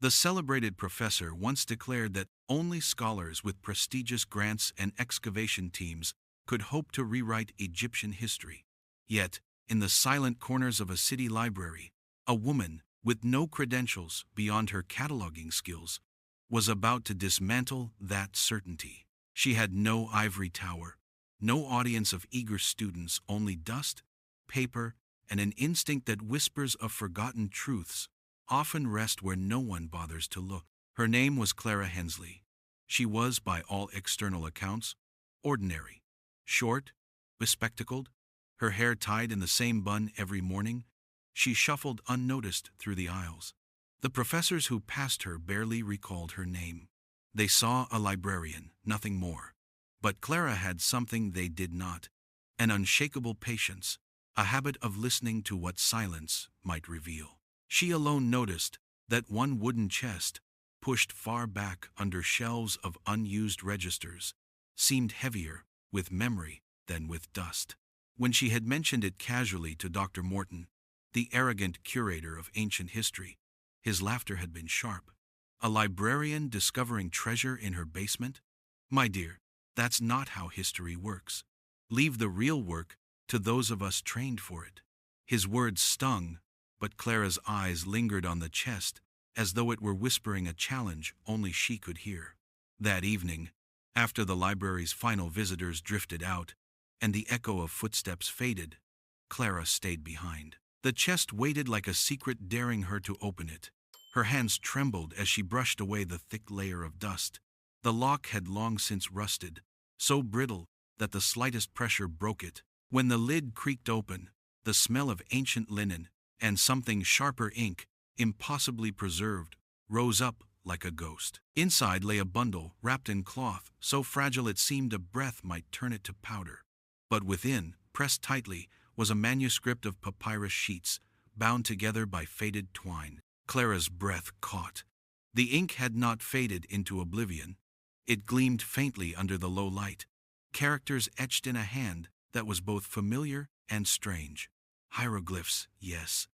The celebrated professor once declared that only scholars with prestigious grants and excavation teams could hope to rewrite Egyptian history. Yet, in the silent corners of a city library, a woman, with no credentials beyond her cataloging skills, was about to dismantle that certainty. She had no ivory tower, no audience of eager students, only dust, paper, and an instinct that whispers of forgotten truths often rest where no one bothers to look. Her name was Clara Hensley. She was, by all external accounts, ordinary. Short, bespectacled, her hair tied in the same bun every morning, she shuffled unnoticed through the aisles. The professors who passed her barely recalled her name. They saw a librarian, nothing more. But Clara had something they did not: an unshakable patience, a habit of listening to what silence might reveal. She alone noticed that one wooden chest, pushed far back under shelves of unused registers, seemed heavier with memory than with dust. When she had mentioned it casually to Dr. Morton, the arrogant curator of ancient history, his laughter had been sharp. A librarian discovering treasure in her basement? My dear, that's not how history works. Leave the real work to those of us trained for it. His words stung, but Clara's eyes lingered on the chest as though it were whispering a challenge only she could hear. That evening, after the library's final visitors drifted out and the echo of footsteps faded, Clara stayed behind. The chest waited like a secret daring her to open it. Her hands trembled as she brushed away the thick layer of dust. The lock had long since rusted, so brittle that the slightest pressure broke it. When the lid creaked open, the smell of ancient linen and something sharper ink, impossibly preserved, rose up like a ghost. Inside lay a bundle wrapped in cloth, so fragile it seemed a breath might turn it to powder. But within, pressed tightly, was a manuscript of papyrus sheets, bound together by faded twine. Clara's breath caught. The ink had not faded into oblivion. It gleamed faintly under the low light, characters etched in a hand that was both familiar and strange. Hieroglyphs, yes,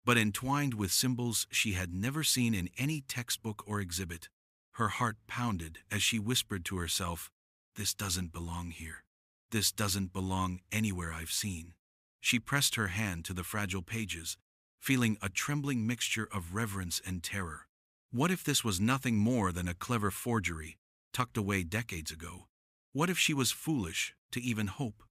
but entwined with symbols she had never seen in any textbook or exhibit. Her heart pounded as she whispered to herself, "This doesn't belong here. This doesn't belong anywhere I've seen." She pressed her hand to the fragile pages, feeling a trembling mixture of reverence and terror. What if this was nothing more than a clever forgery, tucked away decades ago? What if she was foolish to even hope?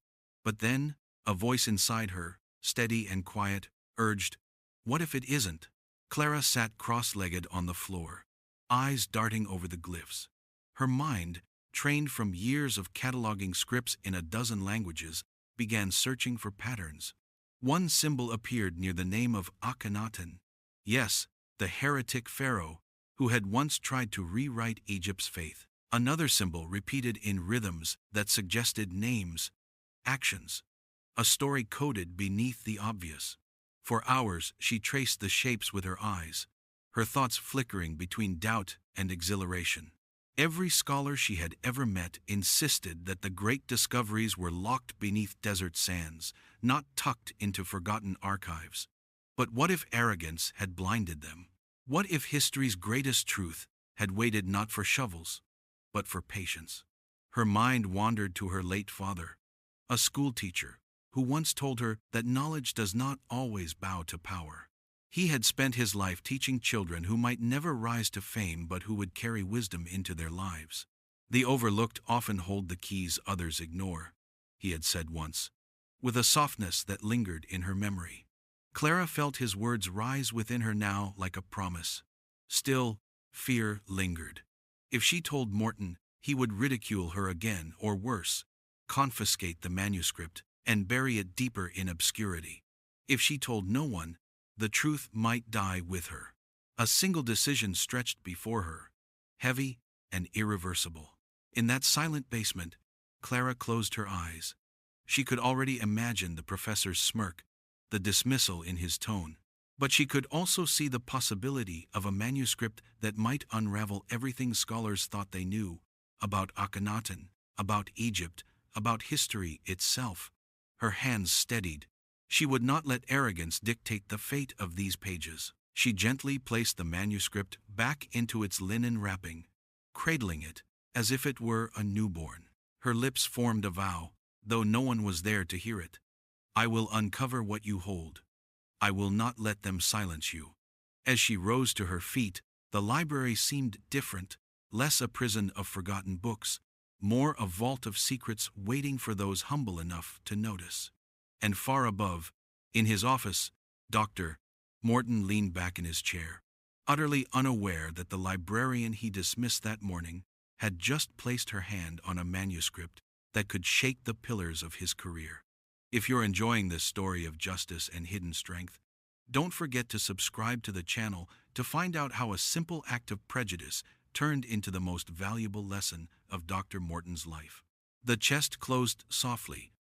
But then, a voice inside her, steady and quiet, urged, "What if it isn't?" Clara sat cross-legged on the floor, eyes darting over the glyphs. Her mind, trained from years of cataloging scripts in a dozen languages, began searching for patterns. One symbol appeared near the name of Akhenaten. Yes, the heretic pharaoh who had once tried to rewrite Egypt's faith. Another symbol repeated in rhythms that suggested names, actions, a story coded beneath the obvious. For hours she traced the shapes with her eyes, her thoughts flickering between doubt and exhilaration. Every scholar she had ever met insisted that the great discoveries were locked beneath desert sands, not tucked into forgotten archives. But what if arrogance had blinded them? What if history's greatest truth had waited not for shovels, but for patience? Her mind wandered to her late father, a schoolteacher, who once told her that knowledge does not always bow to power. He had spent his life teaching children who might never rise to fame but who would carry wisdom into their lives. The overlooked often hold the keys others ignore, he had said once, with a softness that lingered in her memory. Clara felt his words rise within her now like a promise. Still, fear lingered. If she told Morton, he would ridicule her again, or worse, confiscate the manuscript and bury it deeper in obscurity. If she told no one, the truth might die with her. A single decision stretched before her, heavy and irreversible. In that silent basement, Clara closed her eyes. She could already imagine the professor's smirk, the dismissal in his tone. But she could also see the possibility of a manuscript that might unravel everything scholars thought they knew about Akhenaten, about Egypt, about history itself. Her hands steadied. She would not let arrogance dictate the fate of these pages. She gently placed the manuscript back into its linen wrapping, cradling it as if it were a newborn. Her lips formed a vow, though no one was there to hear it. I will uncover what you hold. I will not let them silence you. As she rose to her feet, the library seemed different, less a prison of forgotten books, more a vault of secrets waiting for those humble enough to notice. And far above, in his office, Dr. Morton leaned back in his chair, utterly unaware that the librarian he dismissed that morning had just placed her hand on a manuscript that could shake the pillars of his career. If you're enjoying this story of justice and hidden strength, don't forget to subscribe to the channel to find out how a simple act of prejudice turned into the most valuable lesson of Dr. Morton's life. The chest closed softly,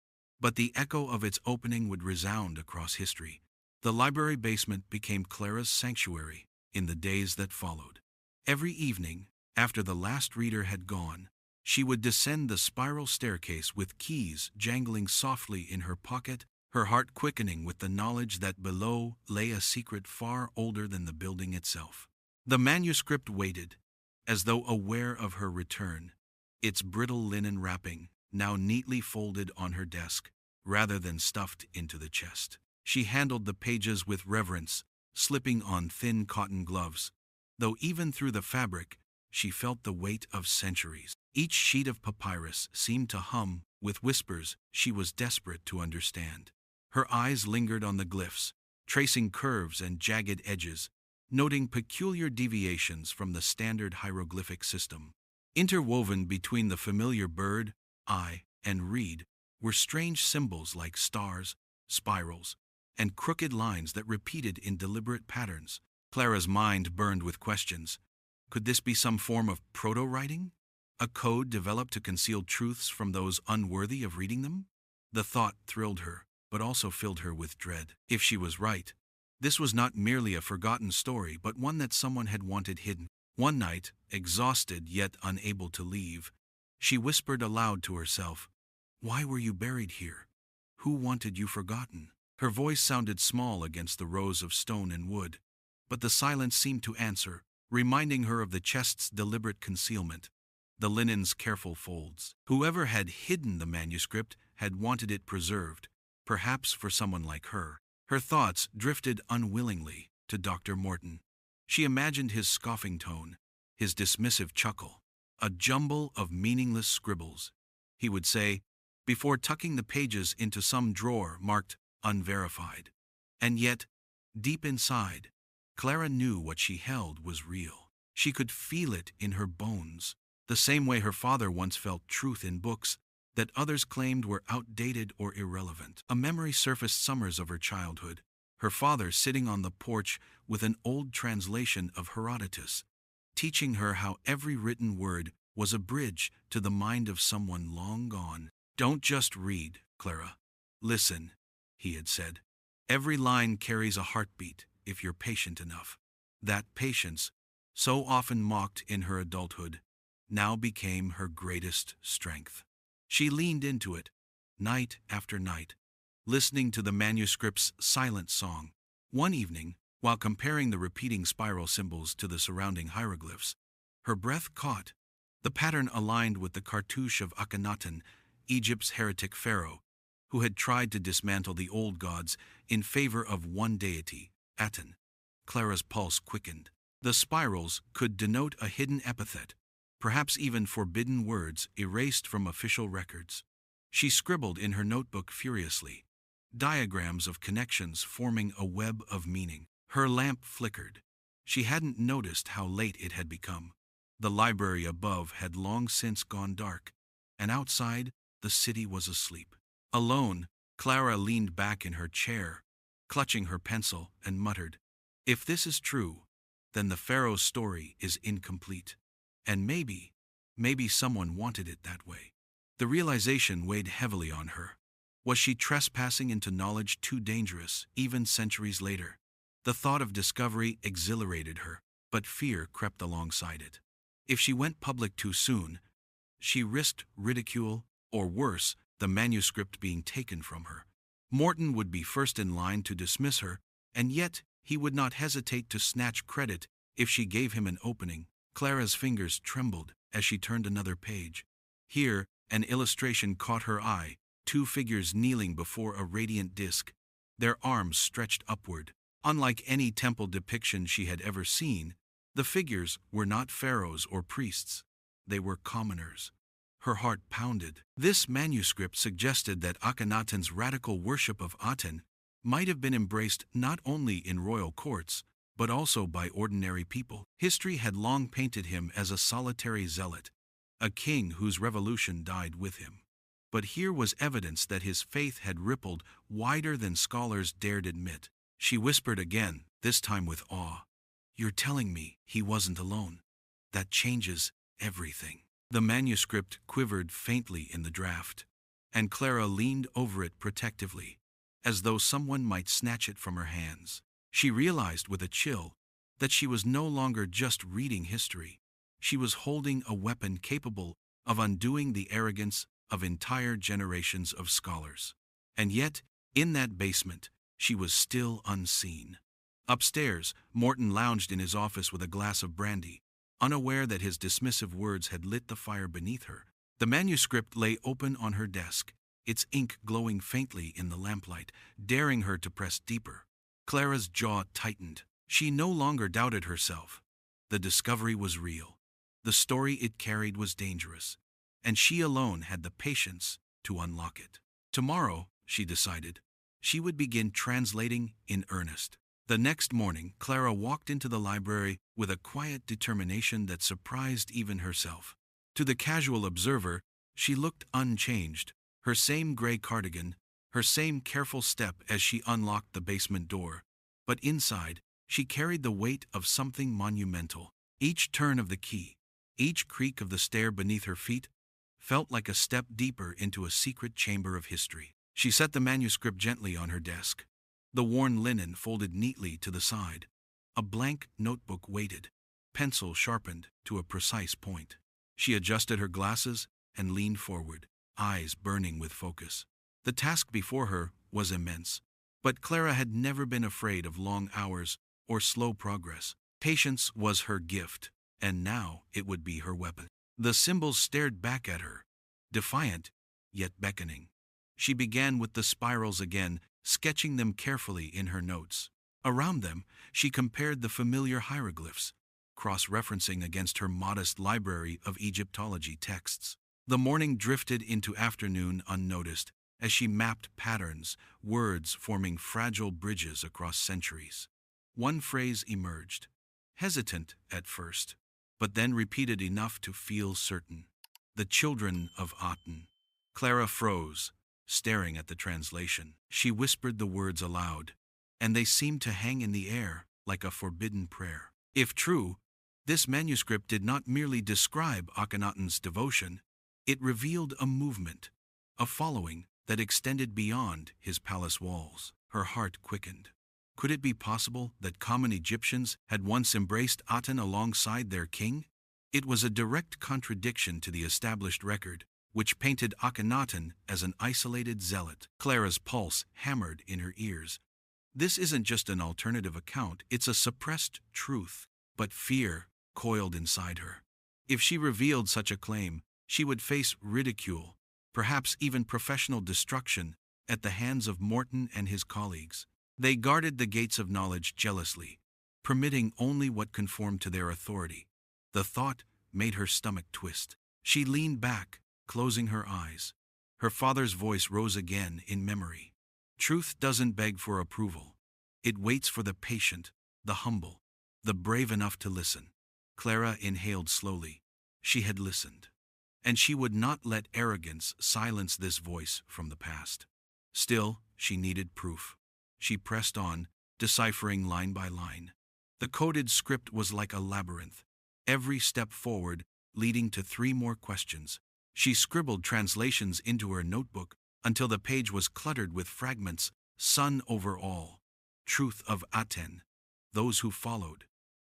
but the echo of its opening would resound across history. The library basement became Clara's sanctuary in the days that followed. Every evening, after the last reader had gone, she would descend the spiral staircase with keys jangling softly in her pocket, her heart quickening with the knowledge that below lay a secret far older than the building itself. The manuscript waited, as though aware of her return, its brittle linen wrapping now neatly folded on her desk, rather than stuffed into the chest. She handled the pages with reverence, slipping on thin cotton gloves, though even through the fabric, she felt the weight of centuries. Each sheet of papyrus seemed to hum with whispers she was desperate to understand. Her eyes lingered on the glyphs, tracing curves and jagged edges, noting peculiar deviations from the standard hieroglyphic system. Interwoven between the familiar bird, eye, and reed were strange symbols like stars, spirals, and crooked lines that repeated in deliberate patterns. Clara's mind burned with questions. Could this be some form of proto-writing? A code developed to conceal truths from those unworthy of reading them? The thought thrilled her, but also filled her with dread. If she was right, this was not merely a forgotten story, but one that someone had wanted hidden. One night, exhausted yet unable to leave, she whispered aloud to herself, "Why were you buried here? Who wanted you forgotten?" Her voice sounded small against the rows of stone and wood, but the silence seemed to answer, reminding her of the chest's deliberate concealment, the linen's careful folds. Whoever had hidden the manuscript had wanted it preserved, perhaps for someone like her. Her thoughts drifted unwillingly to Dr. Morton. She imagined his scoffing tone, his dismissive chuckle, a jumble of meaningless scribbles. He would say, before tucking the pages into some drawer marked unverified. And yet, deep inside, Clara knew what she held was real. She could feel it in her bones, the same way her father once felt truth in books that others claimed were outdated or irrelevant. A memory surfaced summers of her childhood, her father sitting on the porch with an old translation of Herodotus, teaching her how every written word was a bridge to the mind of someone long gone. "Don't just read, Clara. Listen," he had said. "Every line carries a heartbeat if you're patient enough." That patience, so often mocked in her adulthood, now became her greatest strength. She leaned into it, night after night, listening to the manuscript's silent song. One evening, while comparing the repeating spiral symbols to the surrounding hieroglyphs, her breath caught. The pattern aligned with the cartouche of Akhenaten, Egypt's heretic pharaoh, who had tried to dismantle the old gods in favor of one deity, Aten. Clara's pulse quickened. The spirals could denote a hidden epithet, perhaps even forbidden words erased from official records. She scribbled in her notebook furiously, diagrams of connections forming a web of meaning. Her lamp flickered. She hadn't noticed how late it had become. The library above had long since gone dark, and outside, the city was asleep. Alone, Clara leaned back in her chair, clutching her pencil, and muttered, "If this is true, then the Pharaoh's story is incomplete. And maybe someone wanted it that way." The realization weighed heavily on her. Was she trespassing into knowledge too dangerous, even centuries later? The thought of discovery exhilarated her, but fear crept alongside it. If she went public too soon, she risked ridicule, or worse, the manuscript being taken from her. Morton would be first in line to dismiss her, and yet he would not hesitate to snatch credit if she gave him an opening. Clara's fingers trembled as she turned another page. Here, an illustration caught her eye, two figures kneeling before a radiant disk, their arms stretched upward. Unlike any temple depiction she had ever seen, the figures were not pharaohs or priests. They were commoners. Her heart pounded. This manuscript suggested that Akhenaten's radical worship of Aten might have been embraced not only in royal courts, but also by ordinary people. History had long painted him as a solitary zealot, a king whose revolution died with him. But here was evidence that his faith had rippled wider than scholars dared admit. She whispered again, this time with awe. "You're telling me he wasn't alone. That changes everything." The manuscript quivered faintly in the draft, and Clara leaned over it protectively, as though someone might snatch it from her hands. She realized with a chill that she was no longer just reading history. She was holding a weapon capable of undoing the arrogance of entire generations of scholars. And yet, in that basement, she was still unseen. Upstairs, Morton lounged in his office with a glass of brandy, unaware that his dismissive words had lit the fire beneath her. The manuscript lay open on her desk, its ink glowing faintly in the lamplight, daring her to press deeper. Clara's jaw tightened. She no longer doubted herself. The discovery was real. The story it carried was dangerous, and she alone had the patience to unlock it. Tomorrow, she decided, she would begin translating in earnest. The next morning, Clara walked into the library with a quiet determination that surprised even herself. To the casual observer, she looked unchanged, her same gray cardigan, her same careful step as she unlocked the basement door. But inside, she carried the weight of something monumental. Each turn of the key, each creak of the stair beneath her feet, felt like a step deeper into a secret chamber of history. She set the manuscript gently on her desk, the worn linen folded neatly to the side. A blank notebook waited, pencil sharpened to a precise point. She adjusted her glasses and leaned forward, eyes burning with focus. The task before her was immense, but Clara had never been afraid of long hours or slow progress. Patience was her gift, and now it would be her weapon. The symbols stared back at her, defiant yet beckoning. She began with the spirals again, sketching them carefully in her notes. Around them, she compared the familiar hieroglyphs, cross-referencing against her modest library of Egyptology texts. The morning drifted into afternoon unnoticed as she mapped patterns, words forming fragile bridges across centuries. One phrase emerged, hesitant at first, but then repeated enough to feel certain. The children of Aten. Clara froze, staring at the translation. She whispered the words aloud, and they seemed to hang in the air like a forbidden prayer. If true, this manuscript did not merely describe Akhenaten's devotion, it revealed a movement, a following that extended beyond his palace walls. Her heart quickened. Could it be possible that common Egyptians had once embraced Aten alongside their king? It was a direct contradiction to the established record, which painted Akhenaten as an isolated zealot. Clara's pulse hammered in her ears. This isn't just an alternative account, it's a suppressed truth. But fear coiled inside her. If she revealed such a claim, she would face ridicule, perhaps even professional destruction, at the hands of Morton and his colleagues. They guarded the gates of knowledge jealously, permitting only what conformed to their authority. The thought made her stomach twist. She leaned back, closing her eyes. Her father's voice rose again in memory. Truth doesn't beg for approval. It waits for the patient, the humble, the brave enough to listen. Clara inhaled slowly. She had listened, and she would not let arrogance silence this voice from the past. Still, she needed proof. She pressed on, deciphering line by line. The coded script was like a labyrinth, every step forward leading to 3 more questions. She scribbled translations into her notebook until the page was cluttered with fragments: sun over all, truth of Aten, those who followed.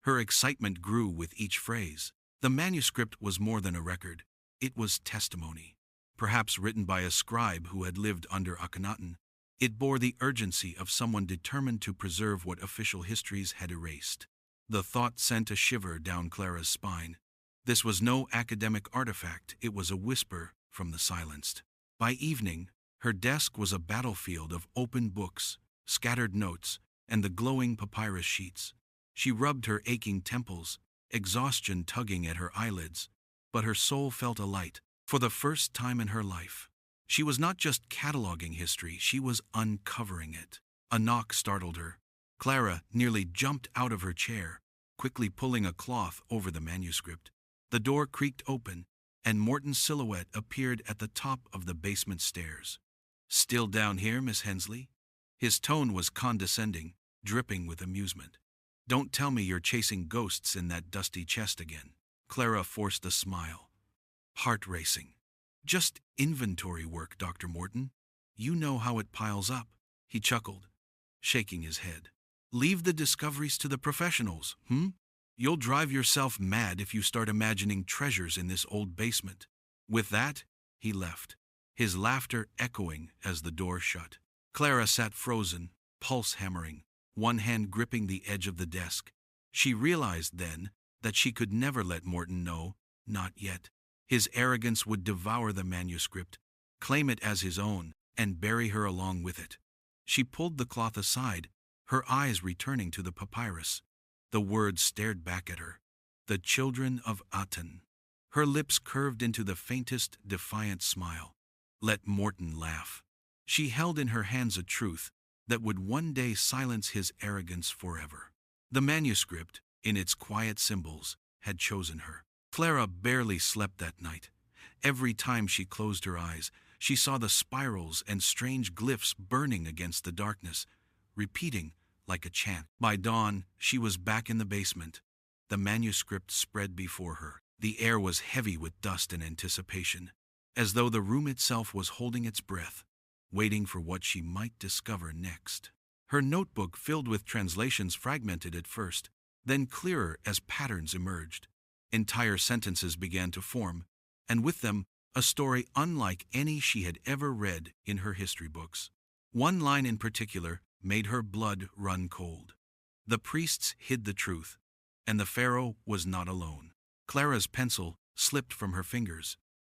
Her excitement grew with each phrase. The manuscript was more than a record. It was testimony, perhaps written by a scribe who had lived under Akhenaten, It bore the urgency of someone determined to preserve what official histories had erased. The thought sent a shiver down Clara's spine. This was no academic artifact, it was a whisper from the silenced. By evening, her desk was a battlefield of open books, scattered notes, and the glowing papyrus sheets. She rubbed her aching temples, exhaustion tugging at her eyelids, but her soul felt alight. For the first time in her life, she was not just cataloging history, she was uncovering it. A knock startled her. Clara nearly jumped out of her chair, quickly pulling a cloth over the manuscript. The door creaked open, and Morton's silhouette appeared at the top of the basement stairs. "Still down here, Miss Hensley?" His tone was condescending, dripping with amusement. "Don't tell me you're chasing ghosts in that dusty chest again." Clara forced a smile. Heart racing. "Just inventory work, Dr. Morton. You know how it piles up." He chuckled, shaking his head. "Leave the discoveries to the professionals, You'll drive yourself mad if you start imagining treasures in this old basement." With that, he left, his laughter echoing as the door shut. Clara sat frozen, pulse hammering, one hand gripping the edge of the desk. She realized then that she could never let Morton know, not yet. His arrogance would devour the manuscript, claim it as his own, and bury her along with it. She pulled the cloth aside, her eyes returning to the papyrus. The words stared back at her. "The children of Aten." Her lips curved into the faintest, defiant smile. Let Morton laugh. She held in her hands a truth that would one day silence his arrogance forever. The manuscript, in its quiet symbols, had chosen her. Clara barely slept that night. Every time she closed her eyes, she saw the spirals and strange glyphs burning against the darkness, repeating like a chant. By dawn, she was back in the basement. The manuscript spread before her. The air was heavy with dust and anticipation, as though the room itself was holding its breath, waiting for what she might discover next. Her notebook filled with translations fragmented at first, then clearer as patterns emerged. Entire sentences began to form, and with them, a story unlike any she had ever read in her history books. One line in particular made her blood run cold. The priests hid the truth, and the Pharaoh was not alone. Clara's pencil slipped from her fingers.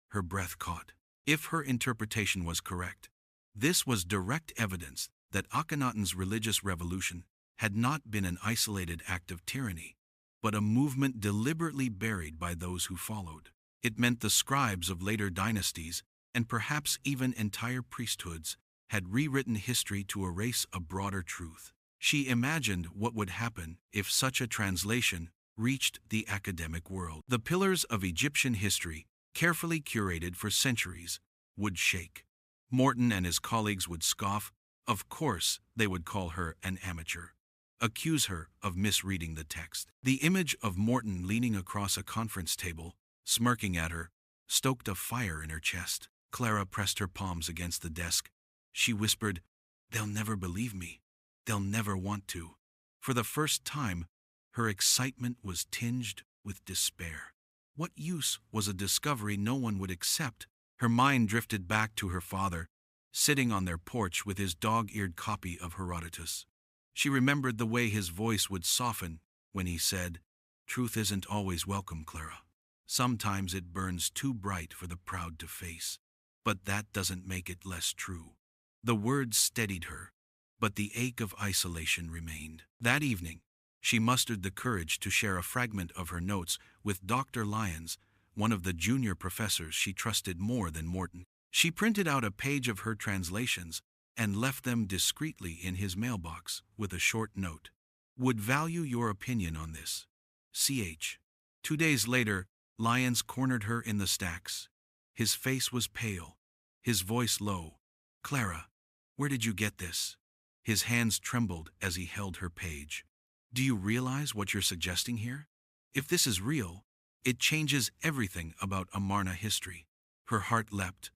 Her breath caught. If her interpretation was correct, this was direct evidence that Akhenaten's religious revolution had not been an isolated act of tyranny, but a movement deliberately buried by those who followed. It meant the scribes of later dynasties, and perhaps even entire priesthoods, had rewritten history to erase a broader truth. She imagined what would happen if such a translation reached the academic world. The pillars of Egyptian history, carefully curated for centuries, would shake. Morton and his colleagues would scoff. Of course, they would call her an amateur, accuse her of misreading the text. The image of Morton leaning across a conference table, smirking at her, stoked a fire in her chest. Clara pressed her palms against the desk. She whispered, "They'll never believe me. They'll never want to." For the first time, her excitement was tinged with despair. What use was a discovery no one would accept? Her mind drifted back to her father, sitting on their porch with his dog-eared copy of Herodotus. She remembered the way his voice would soften when he said, "Truth isn't always welcome, Clara. Sometimes it burns too bright for the proud to face. But that doesn't make it less true." The words steadied her, but the ache of isolation remained. That evening, she mustered the courage to share a fragment of her notes with Dr. Lyons, one of the junior professors she trusted more than Morton. She printed out a page of her translations and left them discreetly in his mailbox with a short note. "Would value your opinion on this. CH." 2 days later, Lyons cornered her in the stacks. His face was pale, his voice low. "Clara, where did you get this?" His hands trembled as he held her page. "Do you realize what you're suggesting here? If this is real, it changes everything about Amarna history." Her heart leapt,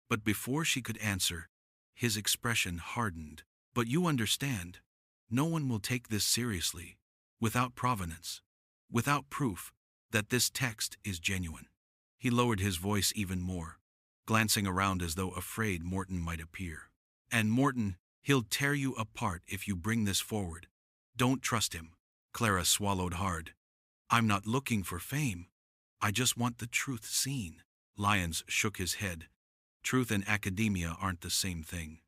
but before she could answer, his expression hardened. "But you understand, no one will take this seriously, without provenance, without proof that this text is genuine." He lowered his voice even more, glancing around as though afraid Morton might appear. "And Morton," He'll tear you apart if you bring this forward. Don't trust him." Clara swallowed hard. "I'm not looking for fame. I just want the truth seen." Lyons shook his head. Truth and academia aren't the same thing.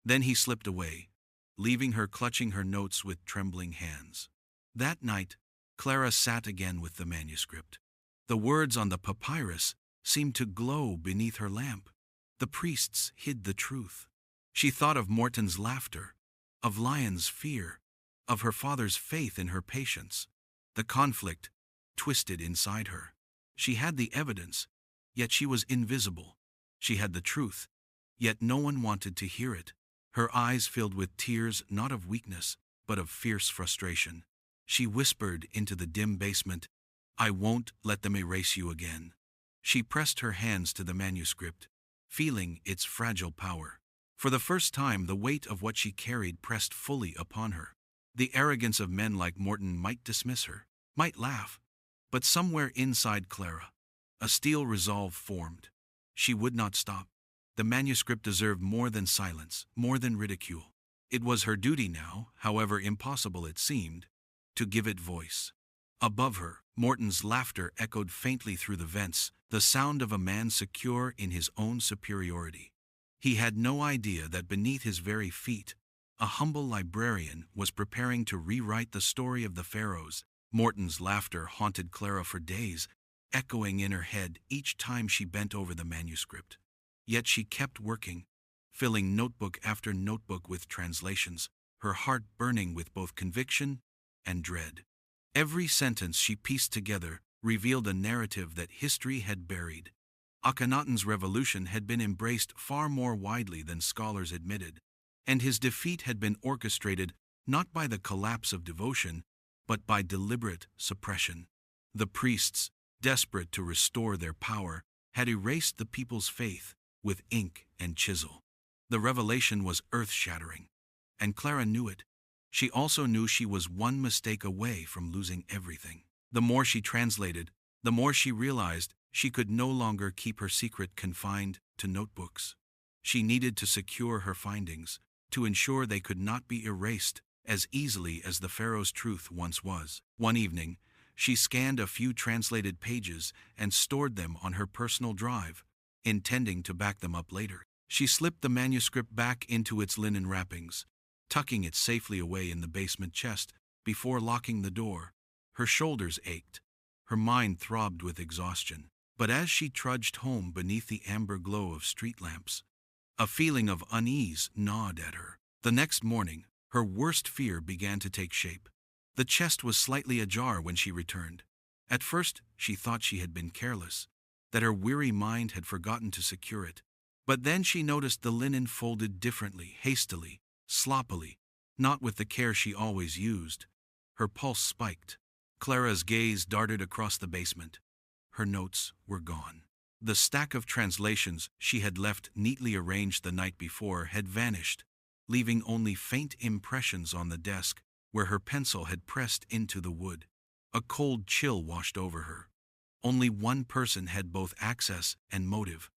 Then he slipped away, leaving her clutching her notes with trembling hands. That night, Clara sat again with the manuscript. The words on the papyrus seemed to glow beneath her lamp. The priests hid the truth. She thought of Morton's laughter, of Lyon's fear, of her father's faith in her patience. The conflict twisted inside her. She had the evidence, yet she was invisible. She had the truth, yet no one wanted to hear it. Her eyes filled with tears not of weakness, but of fierce frustration. She whispered into the dim basement, "I won't let them erase you again." She pressed her hands to the manuscript, feeling its fragile power. For the first time, the weight of what she carried pressed fully upon her. The arrogance of men like Morton might dismiss her, might laugh, but somewhere inside Clara, a steel resolve formed. She would not stop. The manuscript deserved more than silence, more than ridicule. It was her duty now, however impossible it seemed, to give it voice. Above her, Morton's laughter echoed faintly through the vents, the sound of a man secure in his own superiority. He had no idea that beneath his very feet, a humble librarian was preparing to rewrite the story of the Pharaohs. Morton's laughter haunted Clara for days, echoing in her head each time she bent over the manuscript. Yet she kept working, filling notebook after notebook with translations, her heart burning with both conviction and dread. Every sentence she pieced together revealed a narrative that history had buried. Akhenaten's revolution had been embraced far more widely than scholars admitted, and his defeat had been orchestrated not by the collapse of devotion, but by deliberate suppression. The priests, desperate to restore their power, had erased the people's faith with ink and chisel. The revelation was earth-shattering, and Clara knew it. She also knew she was one mistake away from losing everything. The more she translated, the more she realized she could no longer keep her secret confined to notebooks. She needed to secure her findings, to ensure they could not be erased as easily as the Pharaoh's truth once was. One evening, she scanned a few translated pages and stored them on her personal drive, intending to back them up later. She slipped the manuscript back into its linen wrappings, tucking it safely away in the basement chest before locking the door. Her shoulders ached. Her mind throbbed with exhaustion. But as she trudged home beneath the amber glow of street lamps, a feeling of unease gnawed at her. The next morning, her worst fear began to take shape. The chest was slightly ajar when she returned. At first, she thought she had been careless, that her weary mind had forgotten to secure it. But then she noticed the linen folded differently, hastily, sloppily, not with the care she always used. Her pulse spiked. Clara's gaze darted across the basement. Her notes were gone. The stack of translations she had left neatly arranged the night before had vanished, leaving only faint impressions on the desk where her pencil had pressed into the wood. A cold chill washed over her. Only one person had both access and motive: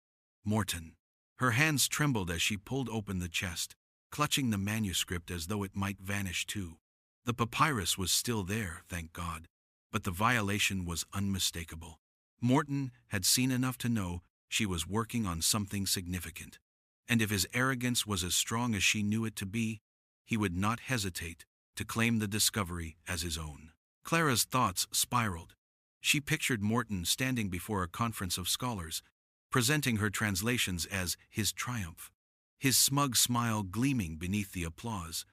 Morton. Her hands trembled as she pulled open the chest, clutching the manuscript as though it might vanish too. The papyrus was still there, thank God, but the violation was unmistakable. Morton had seen enough to know she was working on something significant, and if his arrogance was as strong as she knew it to be, he would not hesitate to claim the discovery as his own. Clara's thoughts spiraled. She pictured Morton standing before a conference of scholars, presenting her translations as his triumph, his smug smile gleaming beneath the applause.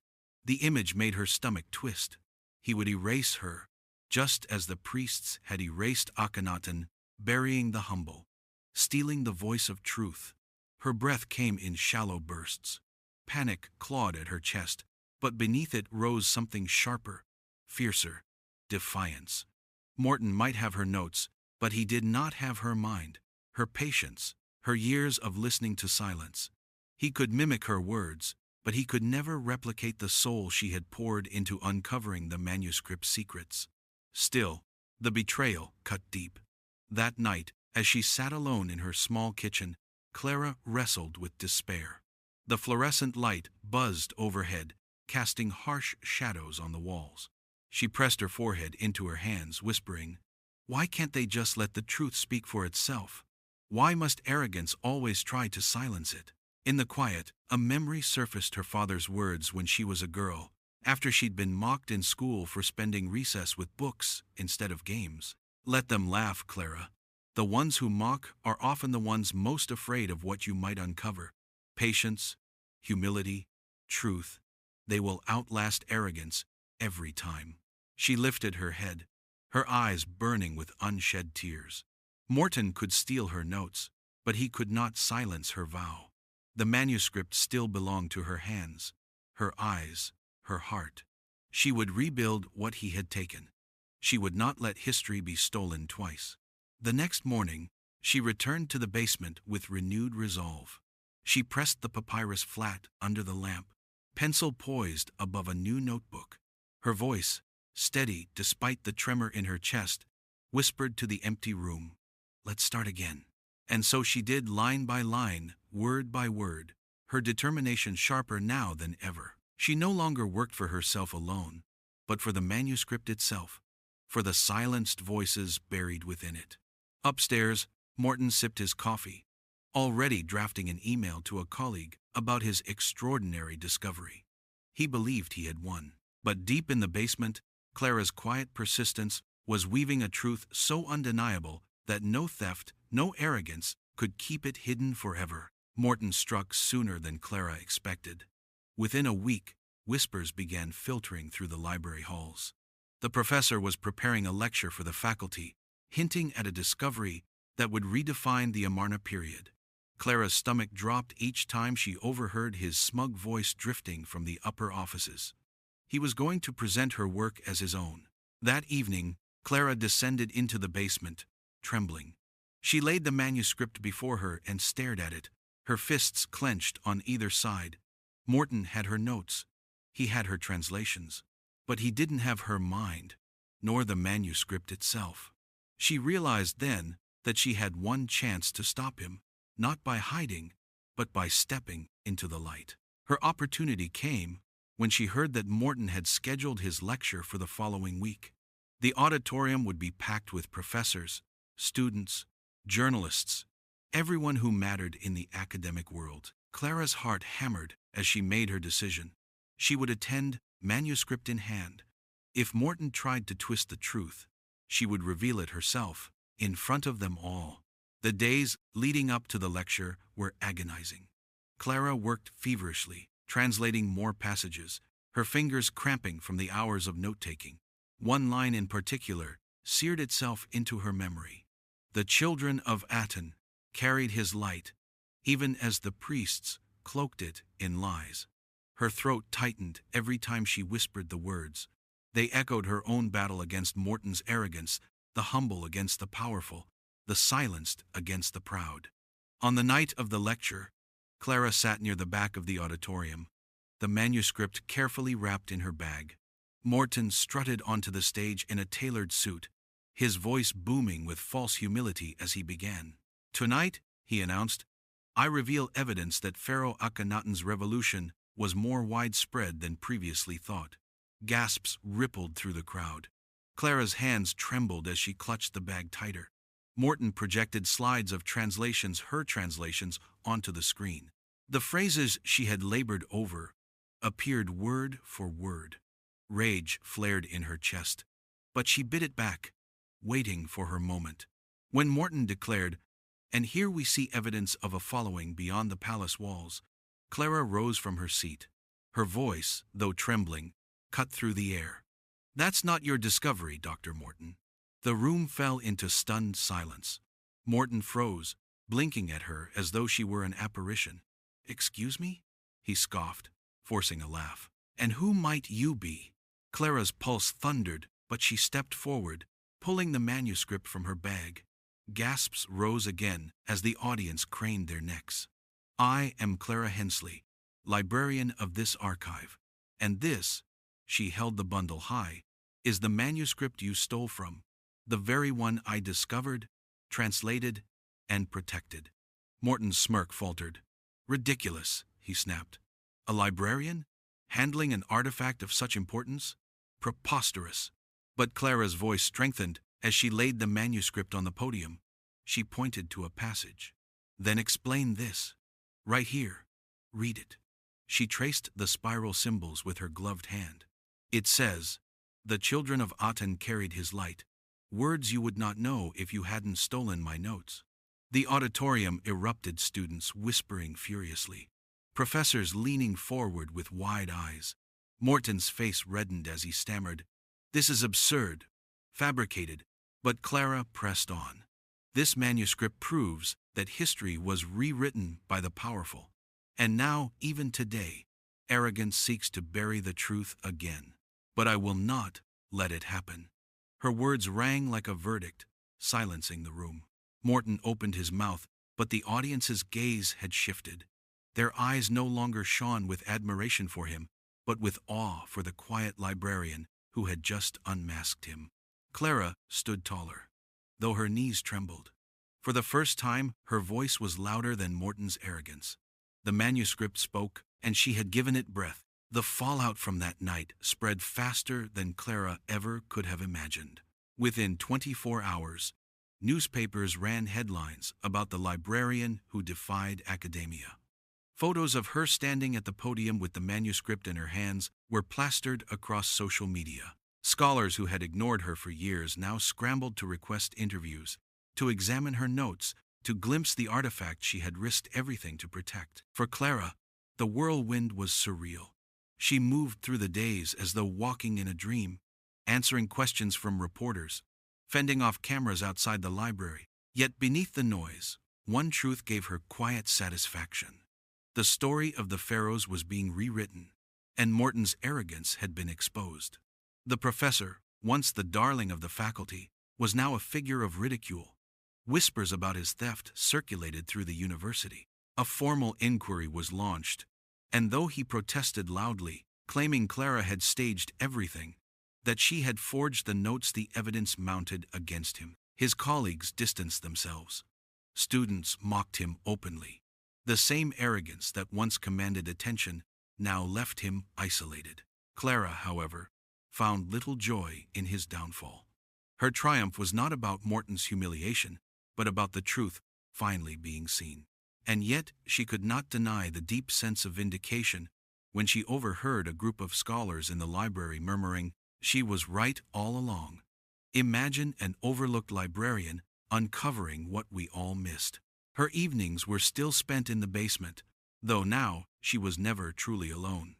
The image made her stomach twist. He would erase her, just as the priests had erased Akhenaten, burying the humble, stealing the voice of truth. Her breath came in shallow bursts. Panic clawed at her chest, but beneath it rose something sharper, fiercer: defiance. Morton might have her notes, but he did not have her mind, her patience, her years of listening to silence. He could mimic her words, but he could never replicate the soul she had poured into uncovering the manuscript's secrets. Still, the betrayal cut deep. That night, as she sat alone in her small kitchen, Clara wrestled with despair. The fluorescent light buzzed overhead, casting harsh shadows on the walls. She pressed her forehead into her hands, whispering, "Why can't they just let the truth speak for itself? Why must arrogance always try to silence it?" In the quiet, a memory surfaced her father's words when she was a girl, after she'd been mocked in school for spending recess with books instead of games. "Let them laugh, Clara. The ones who mock are often the ones most afraid of what you might uncover. Patience, humility, truth, they will outlast arrogance every time." She lifted her head, her eyes burning with unshed tears. Morton could steal her notes, but he could not silence her vow. The manuscript still belonged to her hands, her eyes, her heart. She would rebuild what he had taken. She would not let history be stolen twice. The next morning, she returned to the basement with renewed resolve. She pressed the papyrus flat under the lamp, pencil poised above a new notebook. Her voice, steady despite the tremor in her chest, whispered to the empty room, "Let's start again." And so she did, line by line, word by word, her determination sharper now than ever. She no longer worked for herself alone, but for the manuscript itself, for the silenced voices buried within it. Upstairs, Morton sipped his coffee, already drafting an email to a colleague about his extraordinary discovery. He believed he had won. But deep in the basement, Clara's quiet persistence was weaving a truth so undeniable that no theft, no arrogance could keep it hidden forever. Morton struck sooner than Clara expected. Within a week, whispers began filtering through the library halls. The professor was preparing a lecture for the faculty, hinting at a discovery that would redefine the Amarna period. Clara's stomach dropped each time she overheard his smug voice drifting from the upper offices. He was going to present her work as his own. That evening, Clara descended into the basement, trembling. She laid the manuscript before her and stared at it, her fists clenched on either side. Morton had her notes. He had her translations. But he didn't have her mind, nor the manuscript itself. She realized then that she had one chance to stop him, not by hiding, but by stepping into the light. Her opportunity came when she heard that Morton had scheduled his lecture for the following week. The auditorium would be packed with professors, students, journalists, everyone who mattered in the academic world. Clara's heart hammered as she made her decision. She would attend, manuscript in hand. If Morton tried to twist the truth, she would reveal it herself, in front of them all. The days leading up to the lecture were agonizing. Clara worked feverishly, translating more passages, her fingers cramping from the hours of note-taking. One line in particular seared itself into her memory. "The children of Aten carried his light, even as the priests cloaked it in lies." Her throat tightened every time she whispered the words. They echoed her own battle against Morton's arrogance, the humble against the powerful, the silenced against the proud. On the night of the lecture, Clara sat near the back of the auditorium, the manuscript carefully wrapped in her bag. Morton strutted onto the stage in a tailored suit, his voice booming with false humility as he began. "Tonight," he announced, "I reveal evidence that Pharaoh Akhenaten's revolution was more widespread than previously thought." Gasps rippled through the crowd. Clara's hands trembled as she clutched the bag tighter. Morton projected slides of her translations, onto the screen. The phrases she had labored over appeared word for word. Rage flared in her chest, but she bit it back, waiting for her moment. When Morton declared, "And here we see evidence of a following beyond the palace walls," Clara rose from her seat. Her voice, though trembling, cut through the air. "That's not your discovery, Dr. Morton." The room fell into stunned silence. Morton froze, blinking at her as though she were an apparition. "Excuse me?" he scoffed, forcing a laugh. "And who might you be?" Clara's pulse thundered, but she stepped forward, pulling the manuscript from her bag. Gasps rose again as the audience craned their necks. "I am Clara Hensley, librarian of this archive, and this," she held the bundle high, "is the manuscript you stole from, the very one I discovered, translated, and protected." Morton's smirk faltered. "Ridiculous," he snapped. A librarian? Handling an artifact of such importance? Preposterous. But Clara's voice strengthened as she laid the manuscript on the podium. She pointed to a passage. Then explain this. Right here. Read it. She traced the spiral symbols with her gloved hand. It says, "The children of Aten carried his light. Words you would not know if you hadn't stolen my notes." The auditorium erupted, students whispering furiously. Professors leaning forward with wide eyes. Morton's face reddened as he stammered, "This is absurd. Fabricated." But Clara pressed on. "This manuscript proves that history was rewritten by the powerful. And now, even today, arrogance seeks to bury the truth again. But I will not let it happen." Her words rang like a verdict, silencing the room. Morton opened his mouth, but the audience's gaze had shifted. Their eyes no longer shone with admiration for him, but with awe for the quiet librarian who had just unmasked him. Clara stood taller, though her knees trembled. For the first time, her voice was louder than Morton's arrogance. The manuscript spoke, and she had given it breath. The fallout from that night spread faster than Clara ever could have imagined. Within 24 hours, newspapers ran headlines about the librarian who defied academia. Photos of her standing at the podium with the manuscript in her hands were plastered across social media. Scholars who had ignored her for years now scrambled to request interviews, to examine her notes, to glimpse the artifact she had risked everything to protect. For Clara, the whirlwind was surreal. She moved through the days as though walking in a dream, answering questions from reporters, fending off cameras outside the library. Yet beneath the noise, one truth gave her quiet satisfaction. The story of the Pharaohs was being rewritten, and Morton's arrogance had been exposed. The professor, once the darling of the faculty, was now a figure of ridicule. Whispers about his theft circulated through the university. A formal inquiry was launched, and though he protested loudly, claiming Clara had staged everything, that she had forged the notes, the evidence mounted against him, his colleagues distanced themselves. Students mocked him openly. The same arrogance that once commanded attention now left him isolated. Clara, however, found little joy in his downfall. Her triumph was not about Morton's humiliation, but about the truth finally being seen. And yet she could not deny the deep sense of vindication when she overheard a group of scholars in the library murmuring, "She was right all along." Imagine an overlooked librarian uncovering what we all missed. Her evenings were still spent in the basement, though now she was never truly alone.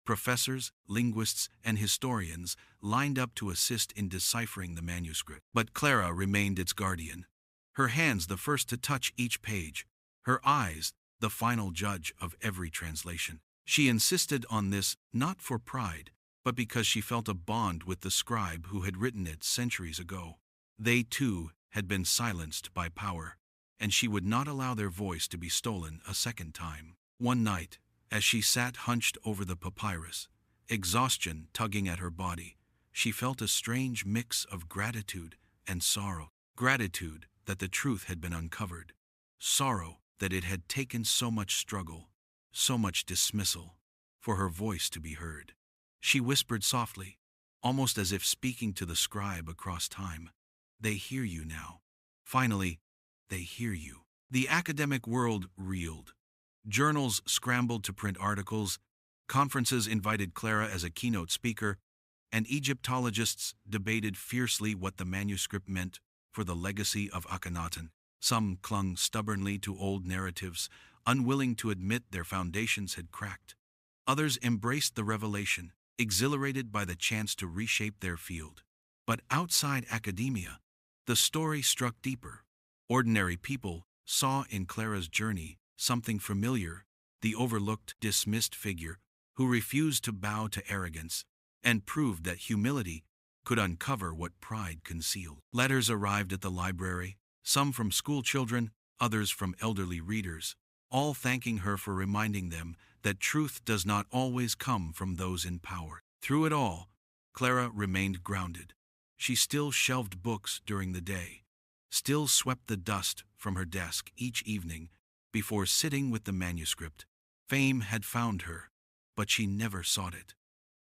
Professors, linguists, and historians lined up to assist in deciphering the manuscript. But Clara remained its guardian, her hands the first to touch each page, her eyes the final judge of every translation. She insisted on this not for pride, but because she felt a bond with the scribe who had written it centuries ago. They, too, had been silenced by power, and she would not allow their voice to be stolen a second time. One night, as she sat hunched over the papyrus, exhaustion tugging at her body, she felt a strange mix of gratitude and sorrow. Gratitude that the truth had been uncovered. Sorrow that it had taken so much struggle, so much dismissal, for her voice to be heard. She whispered softly, almost as if speaking to the scribe across time, "They hear you now. Finally, they hear you." The academic world reeled. Journals scrambled to print articles, conferences invited Clara as a keynote speaker, and Egyptologists debated fiercely what the manuscript meant for the legacy of Akhenaten. Some clung stubbornly to old narratives, unwilling to admit their foundations had cracked. Others embraced the revelation, exhilarated by the chance to reshape their field. But outside academia, the story struck deeper. Ordinary people saw in Clara's journey something familiar, the overlooked, dismissed figure who refused to bow to arrogance and proved that humility could uncover what pride concealed. Letters arrived at the library, some from school children, others from elderly readers, all thanking her for reminding them that truth does not always come from those in power. Through it all, Clara remained grounded. She still shelved books during the day, still swept the dust from her desk each evening before sitting with the manuscript, Fame had found her, but she never sought it.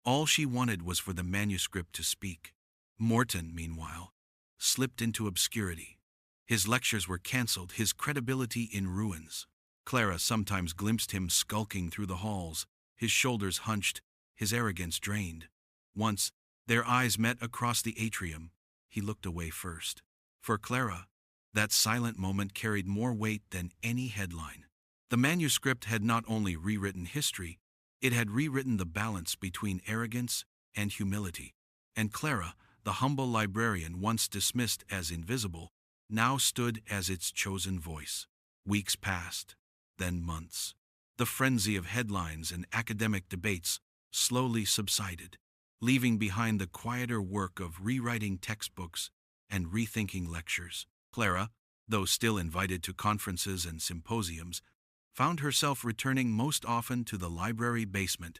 All she wanted was for the manuscript to speak. Morton, meanwhile, slipped into obscurity. His lectures were cancelled, his credibility in ruins. Clara sometimes glimpsed him skulking through the halls, his shoulders hunched, his arrogance drained. Once, their eyes met across the atrium. He looked away first. For Clara, that silent moment carried more weight than any headline. The manuscript had not only rewritten history, it had rewritten the balance between arrogance and humility. And Clara, the humble librarian once dismissed as invisible, now stood as its chosen voice. Weeks passed, then months. The frenzy of headlines and academic debates slowly subsided, leaving behind the quieter work of rewriting textbooks and rethinking lectures. Clara, though still invited to conferences and symposiums, found herself returning most often to the library basement,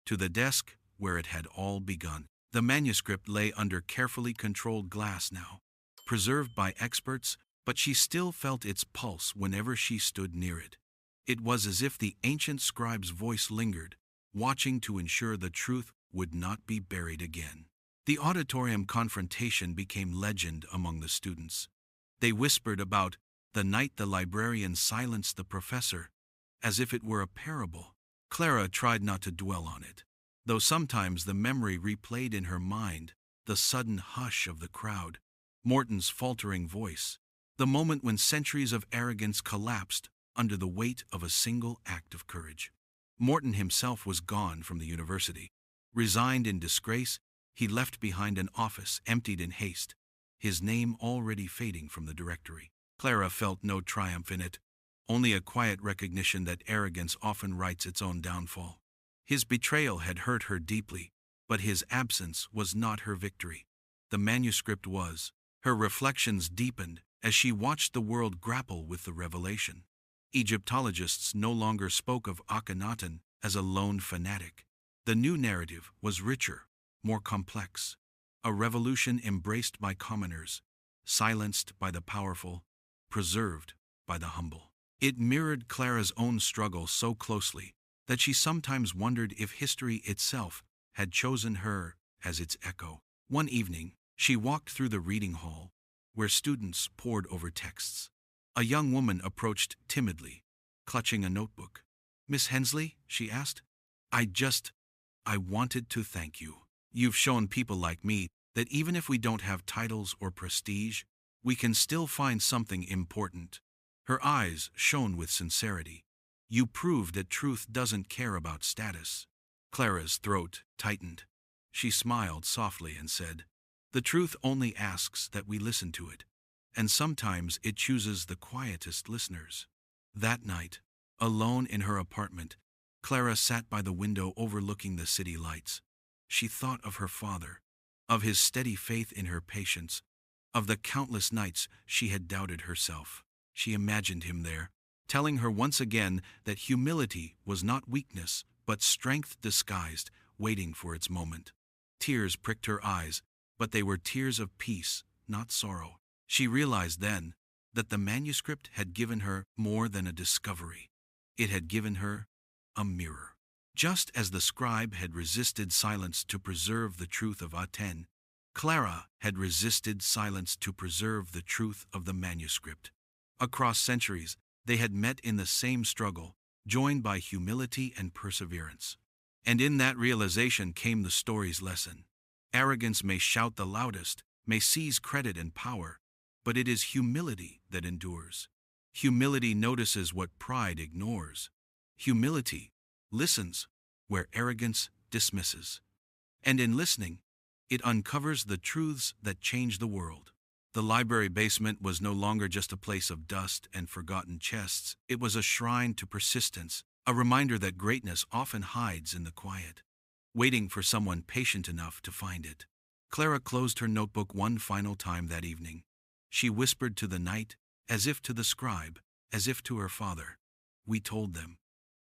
to the desk where it had all begun. The manuscript lay under carefully controlled glass now, preserved by experts, but she still felt its pulse whenever she stood near it. It was as if the ancient scribe's voice lingered, watching to ensure the truth would not be buried again. The auditorium confrontation became legend among the students. They whispered about the night the librarian silenced the professor, as if it were a parable. Clara tried not to dwell on it, though sometimes the memory replayed in her mind, the sudden hush of the crowd, Morton's faltering voice, the moment when centuries of arrogance collapsed under the weight of a single act of courage. Morton himself was gone from the university. Resigned in disgrace, he left behind an office emptied in haste, his name already fading from the directory. Clara felt no triumph in it, only a quiet recognition that arrogance often writes its own downfall. His betrayal had hurt her deeply, but his absence was not her victory. The manuscript was. Her reflections deepened as she watched the world grapple with the revelation. Egyptologists no longer spoke of Akhenaten as a lone fanatic. The new narrative was richer, more complex. A revolution embraced by commoners, silenced by the powerful, preserved by the humble. It mirrored Clara's own struggle so closely that she sometimes wondered if history itself had chosen her as its echo. One evening, she walked through the reading hall, where students pored over texts. A young woman approached timidly, clutching a notebook. "Miss Hensley," she asked, I wanted to thank you. You've shown people like me that even if we don't have titles or prestige, we can still find something important." Her eyes shone with sincerity. "You proved that truth doesn't care about status." Clara's throat tightened. She smiled softly and said, "The truth only asks that we listen to it, and sometimes it chooses the quietest listeners." That night, alone in her apartment, Clara sat by the window overlooking the city lights. She thought of her father, of his steady faith in her patience, of the countless nights she had doubted herself. She imagined him there, telling her once again that humility was not weakness, but strength disguised, waiting for its moment. Tears pricked her eyes, but they were tears of peace, not sorrow. She realized then that the manuscript had given her more than a discovery. It had given her a mirror. Just as the scribe had resisted silence to preserve the truth of Aten, Clara had resisted silence to preserve the truth of the manuscript. Across centuries, they had met in the same struggle, joined by humility and perseverance. And in that realization came the story's lesson. Arrogance may shout the loudest, may seize credit and power, but it is humility that endures. Humility notices what pride ignores. Humility listens where arrogance dismisses. And in listening, it uncovers the truths that change the world. The library basement was no longer just a place of dust and forgotten chests. It was a shrine to persistence, a reminder that greatness often hides in the quiet, waiting for someone patient enough to find it. Clara closed her notebook one final time that evening. She whispered to the night, as if to the scribe, as if to her father, "We told them.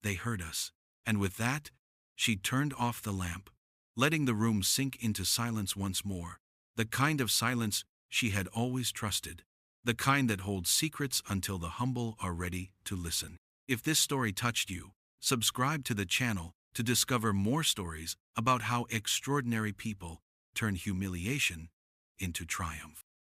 They heard us." And with that, she turned off the lamp, letting the room sink into silence once more, the kind of silence she had always trusted, the kind that holds secrets until the humble are ready to listen. If this story touched you, Subscribe to the channel to discover more stories about how extraordinary people turn humiliation into triumph.